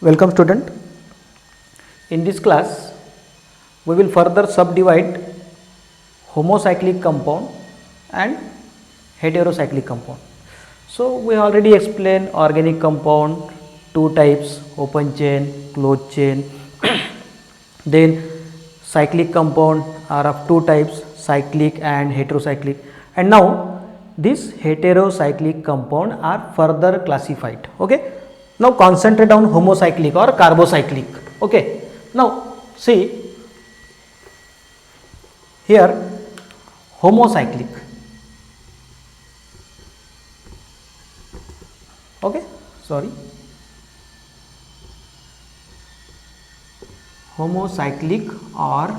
Welcome student. In this class we will further subdivide homocyclic compound and heterocyclic compound. So we already explained organic compound, two types, open chain, closed chain. Then cyclic compound are of two types, cyclic and heterocyclic, and now these heterocyclic compound are further classified. Okay, now concentrate on homocyclic or carbocyclic. Okay, now see here homocyclic. Okay, sorry, homocyclic or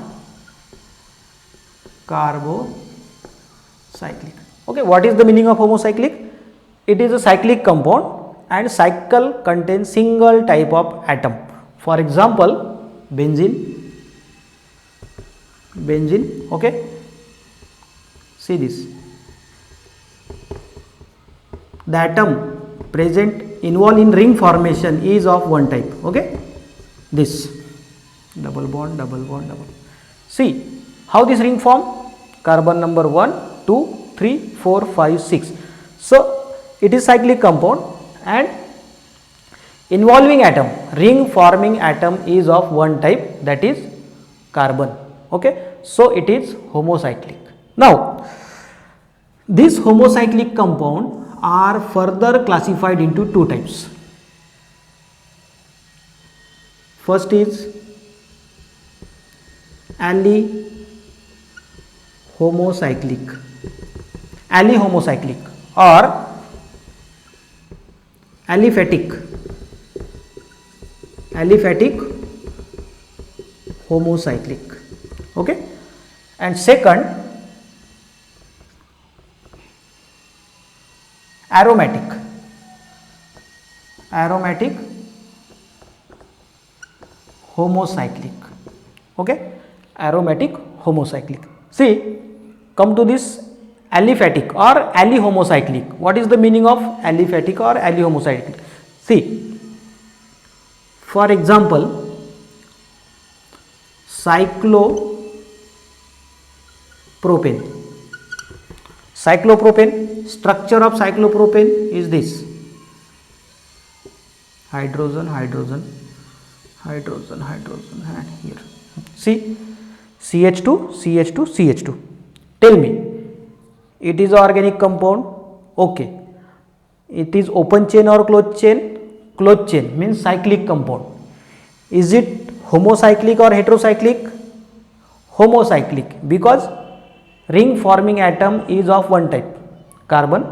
carbocyclic. Okay, what is the meaning of homocyclic? It is a cyclic compound and cycle contains single type of atom. For example, benzene. Okay, see this, the atom present involved in ring formation is of one type. Okay, this double bond. See how this ring form, carbon number 1 2 3 4 5 6. So it is cyclic compound and involving atom, ring forming atom is of one type, that is carbon. Okay, so it is homocyclic. Now this homocyclic compound are further classified into two types. First is allyhomocyclic or aliphatic homocyclic. Okay, and second aromatic homocyclic. Okay, aromatic homocyclic. See, come to this aliphatic or allyhomocyclic. What is the meaning of aliphatic or allyhomocyclic? See, for example, cyclopropane. Structure of cyclopropane is this: hydrogen and here see CH2. Tell me, it is organic compound. Okay, it is open chain or closed chain? Closed chain means cyclic compound. Is it homocyclic or heterocyclic? Homocyclic, because ring forming atom is of one type, carbon.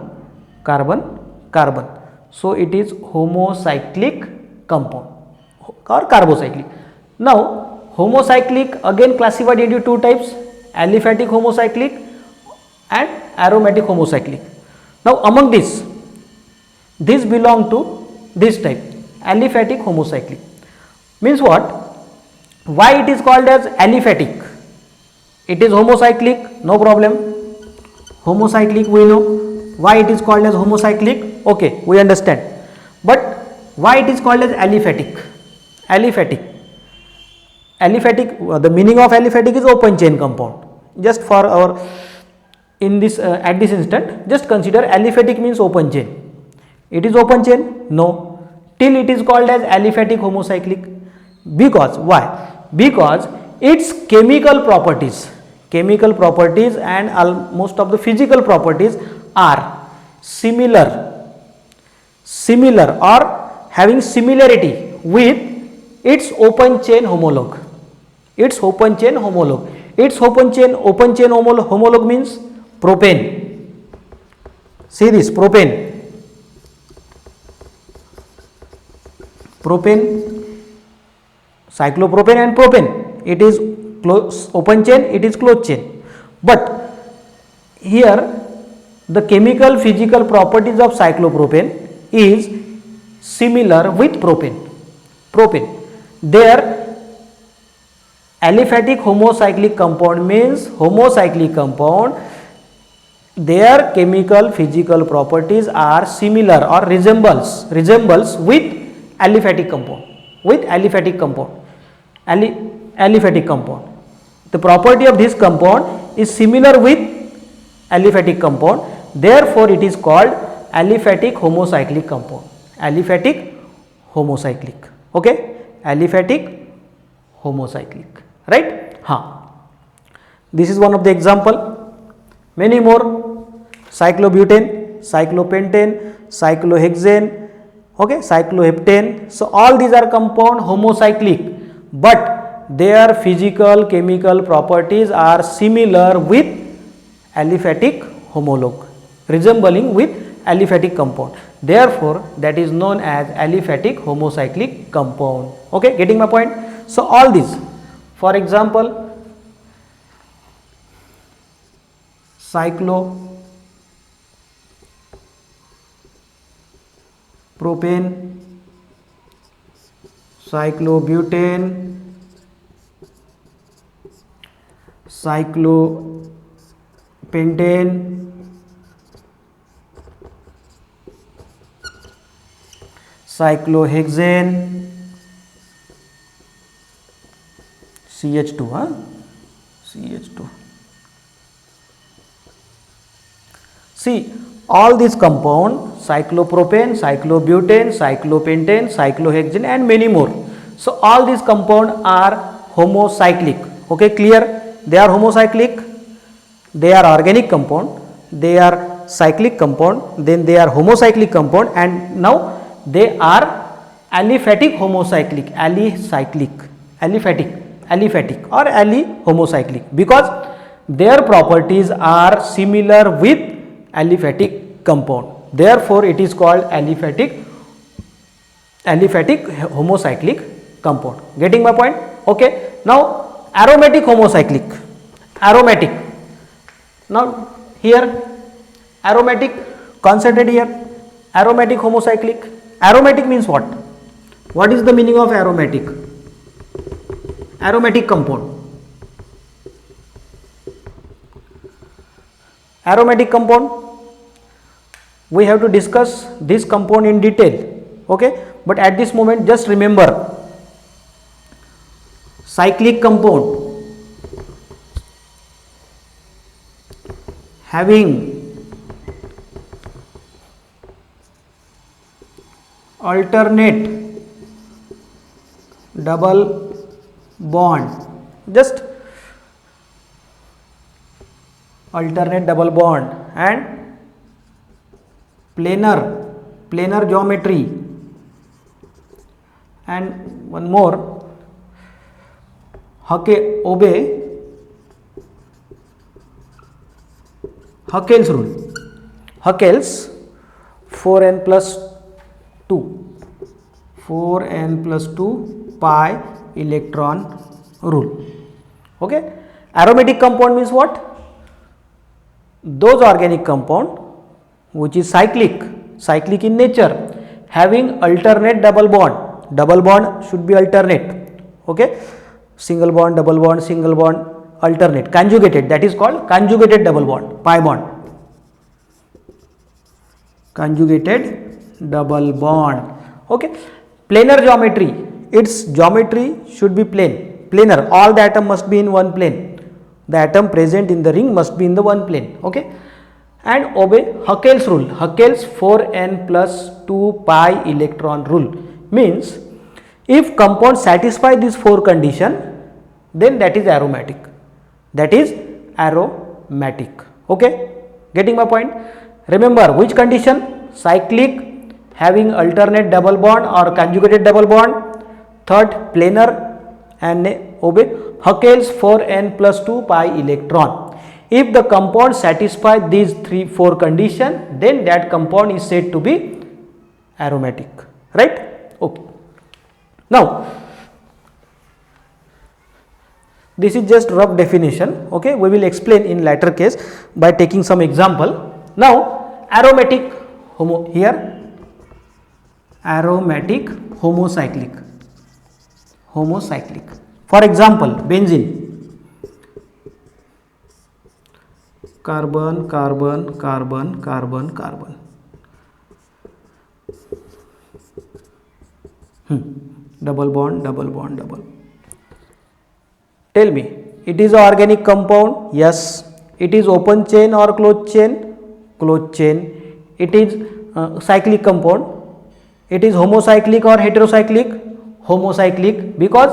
So it is homocyclic compound or carbocyclic. Now homocyclic again classified into two types, aliphatic homocyclic and aromatic homocyclic. Now among this belong to this type, aliphatic homocyclic. Means what? Why it is called as aliphatic? It is homocyclic, no problem. Homocyclic we know. Why it is called as homocyclic? Okay, we understand. But why it is called as aliphatic? The meaning of aliphatic is open chain compound. Just for our in this at this instant, just consider aliphatic means open chain. It is open chain? No. Till it is called as aliphatic homocyclic. Because why? Because its chemical properties and most of the physical properties are similar or having similarity with its open chain homologue. Its open chain homologue means propane. See this, propane, cyclopropane and propane. It is open chain, it is closed chain. But here the chemical physical properties of cyclopropane is similar with propane. There aliphatic homocyclic compound means homocyclic compound, their chemical physical properties are similar or resembles with aliphatic compound. with aliphatic compound. Aliphatic compound. The property of this compound is similar with aliphatic compound, therefore it is called aliphatic homocyclic compound. Aliphatic homocyclic. Okay, aliphatic homocyclic, right? This is one of the example. Many more: cyclobutane, cyclopentane, cyclohexane, okay, cycloheptane. So all these are compound homocyclic, but their physical chemical properties are similar with aliphatic homologue, resembling with aliphatic compound. Therefore, that is known as aliphatic homocyclic compound. Okay, getting my point? So all these, for example, cyclopropane, cyclobutane, cyclopentane, cyclohexane, CH2, CH2. See, all these compound, cyclopropane, cyclobutane, cyclopentane, cyclohexane and many more. So all these compound are homocyclic. Okay, clear? They are homocyclic, they are organic compound, they are cyclic compound, then they are homocyclic compound, and now they are aliphatic homocyclic, aliphatic or homocyclic, because their properties are similar with aliphatic compound. Therefore, it is called aliphatic homocyclic compound. Getting my point? Okay. Now aromatic homocyclic. Aromatic. Now here aromatic, concentrate here. Aromatic homocyclic. Aromatic means what? What is the meaning of aromatic? Aromatic compound. Aromatic compound. We have to discuss this compound in detail. Okay, but at this moment just remember, cyclic compound having alternate double bond, just alternate double bond, and planar geometry, and one more, Huckel's rule. Huckel's 4n plus 2 pi electron rule. Okay, aromatic compound means what? Those organic compound which is cyclic in nature, having alternate double bond. Double bond should be alternate. Okay, single bond, double bond, single bond, alternate, conjugated, that is called conjugated double bond, pi bond. Conjugated double bond. Okay, planar geometry, its geometry should be planar, all the atom must be in one plane, the atom present in the ring must be in the one plane. Okay, and obey Huckel's rule. Huckel's 4n plus 2 pi electron rule means if compound satisfy these 4 condition, then that is aromatic. Okay, getting my point? Remember which condition? Cyclic, having alternate double bond or conjugated double bond. Third, planar, and obey Huckel's 4n plus 2 pi electron. If the compound satisfy these 4 condition, then that compound is said to be aromatic, right? Okay. Now this is just rough definition. Okay, we will explain in later case by taking some example. Now aromatic aromatic homocyclic. For example, benzene, carbon, carbon, carbon, carbon, carbon. double bond, double bond, double. Tell me, it is an organic compound? Yes. It is open chain or closed chain? Closed chain. It is cyclic compound. It is homocyclic or heterocyclic? Homocyclic, because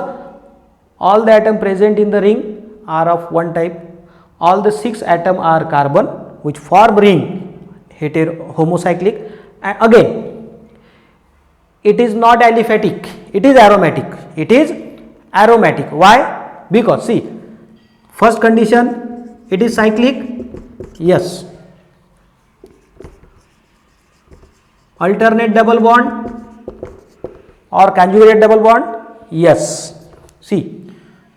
all the atoms present in the ring are of one type. All the 6 atoms are carbon, which form ring, homocyclic. And again, it is not aliphatic, it is aromatic. It is aromatic. Why? Because see, first condition, it is cyclic. Yes. Alternate double bond or conjugate double bond? Yes. See,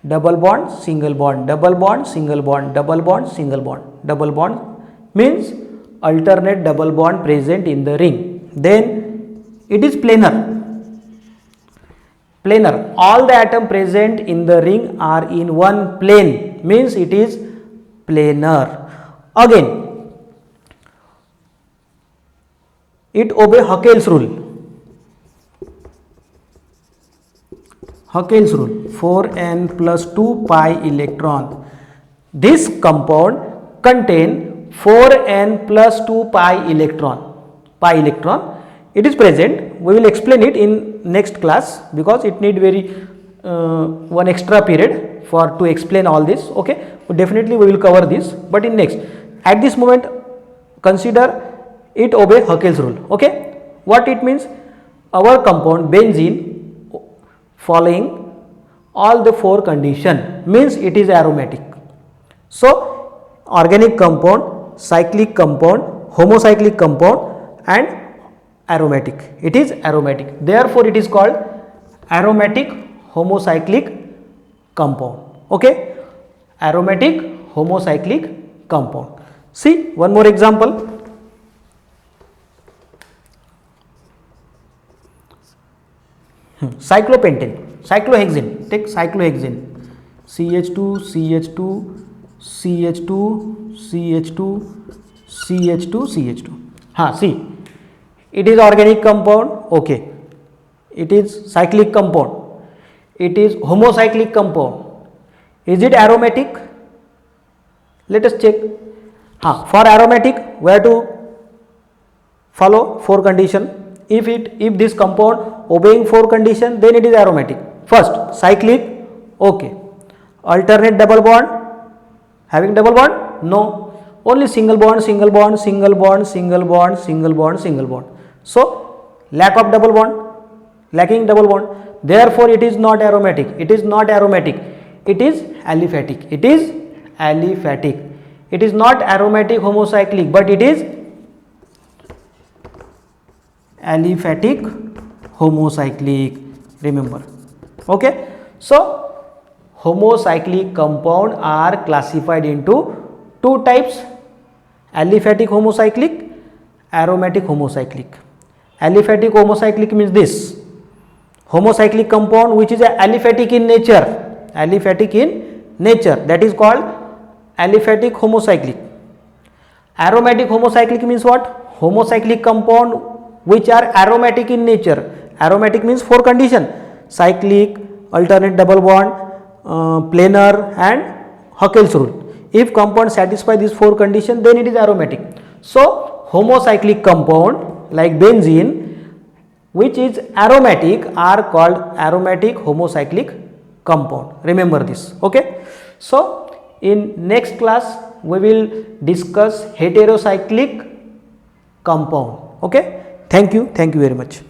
double bond, single bond, double bond, single bond, double bond, single bond. Double bond means alternate double bond present in the ring. Then it is planar. Planar, all the atoms present in the ring are in one plane, means it is planar. Again, it obeys Huckel's rule. Huckel's rule, 4n plus 2 pi electron. This compound contain 4n plus 2 pi electron. Pi electron, it is present. We will explain it in next class, because it need very one extra period for to explain all this. Okay, definitely we will cover this, but in next. At this moment, consider it obey Huckel's rule. Okay, what it means? Our compound benzene following all the 4 condition, means it is aromatic. So organic compound, cyclic compound, homocyclic compound and aromatic. It is aromatic. Therefore it is called aromatic homocyclic compound. Okay, aromatic homocyclic compound. See one more example. Cyclopentane, cyclohexane. Take cyclohexane. CH2, CH2, CH2, CH2, CH2, CH2. See, it is organic compound. Okay, it is cyclic compound. It is homocyclic compound. Is it aromatic? Let us check. For aromatic, we have to follow 4 condition. If this compound obeying 4 condition, then it is aromatic. First, cyclic. Okay. Alternate double bond. Having double bond? No. Only single bond, single bond, single bond, single bond, single bond, single bond. So lack of double bond, lacking double bond. Therefore it is not aromatic. It is not aromatic. It is aliphatic. It is aliphatic. It is not aromatic homocyclic, but it is aliphatic homocyclic. Remember. Okay. So homocyclic compound are classified into 2 types: aliphatic homocyclic, aromatic homocyclic. Aliphatic homocyclic means this: homocyclic compound which is aliphatic in nature. Aliphatic in nature, that is called aliphatic homocyclic. Aromatic homocyclic means what? Homocyclic compound which are aromatic in nature. Aromatic means 4 condition: cyclic, alternate double bond, planar and Huckel's rule. If compound satisfy these 4 conditions, then it is aromatic. So homocyclic compound like benzene which is aromatic are called aromatic homocyclic compound. Remember this. Okay. So in next class we will discuss heterocyclic compound. Okay. Thank you very much.